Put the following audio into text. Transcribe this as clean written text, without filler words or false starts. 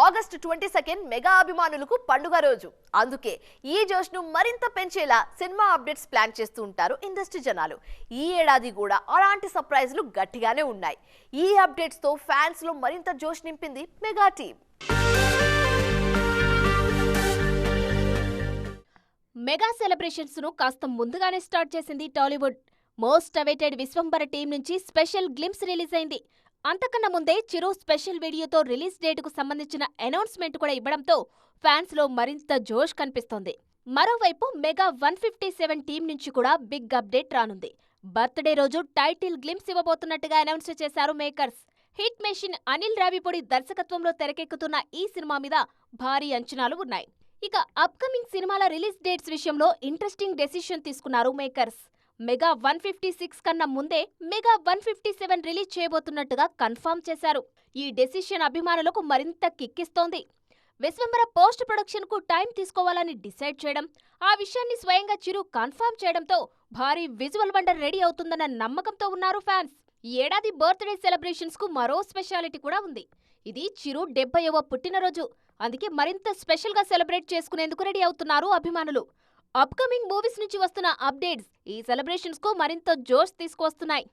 August 22 mega అభిమానులకు పండుగ రోజు. అందుకే ఈ జోష్ను మరింత పెంచేలా సినిమా అప్డేట్స్ ప్లాన్ చేస్తూ ఉంటారు ఇండస్ట్రీ జనాలు. ఈ ఏడాది కూడా అలాంటి సర్ప్రైజ్లు గట్టిగానే ఉన్నాయి. ఈ అప్డేట్స్ తో ఫ్యాన్స్ లో మరింత జోష్ నింపింది మెగా టీమ్. మెగా సెలబ్రేషన్స్ ను కాస్త ముందుగానే స్టార్ట్ చేసింది Tollywood. Most awaited Vishwambhara team నుంచి స్పెషల్ గ్లింప్స్ రిలీజ్ అయింది. అంతకన్నా ముందే చిరు స్పెషల్ వీడియోతో రిలీజ్ డేటుకు సంబంధించిన అనౌన్స్మెంట్ కూడా ఇవ్వడంతో ఫ్యాన్స్ లో మరింత జోష్ కనిపిస్తోంది. మరోవైపు మెగా 157 టీం నుంచి కూడా బిగ్ అప్డేట్ రానుంది. బర్త్డే రోజు టైటిల్ గ్లింప్స్ ఇవ్వబోతున్నట్టుగా అనౌన్స్ చేశారు makers. Hit machine Anil Ravipudi దర్శకత్వంలో తెరకెక్కుతున్న ఈ సినిమా మీద భారీ అంచనాలు ఉన్నాయి. ఇక అప్కమింగ్ సినిమాల రిలీజ్ డేట్స్ విషయంలో ఇంట్రెస్టింగ్ డెసిషన్ తీసుకున్నారు మేకర్స్. మెగా 156 కన్నా ముందే మెగా 157 రిలీజ్ చేయబోతున్నట్టుగా కన్ఫర్మ్ చేశారు. ఈ డెసిషన్ అభిమానులకు మరింత కిక్కిస్తోంది. విశ్వంబర పోస్ట్ ప్రొడక్షన్ కు టైం తీసుకోవాలని డిసైడ్ చేయడం, ఆ విషయాన్ని స్వయంగా చిరు కన్ఫర్మ్ చేయడంతో భారీ విజువల్ వండర్ రెడీ అవుతుందన్న నమ్మకంతో ఉన్నారు ఫ్యాన్స్. ఈ ఏడాది బర్త్డే సెలబ్రేషన్స్ కు మరో స్పెషాలిటీ కూడా ఉంది. ఇది చిరు 70వ పుట్టినరోజు. అందుకే మరింత స్పెషల్ గా సెలబ్రేట్ చేసుకునేందుకు రెడీ అవుతున్నారు అభిమానులు. అప్కమింగ్ మూవీస్ నుంచి వస్తున్న అప్డేట్స్ ఈ సెలబ్రేషన్స్ కు మరింత జోష్ తీసుకువస్తున్నాయి.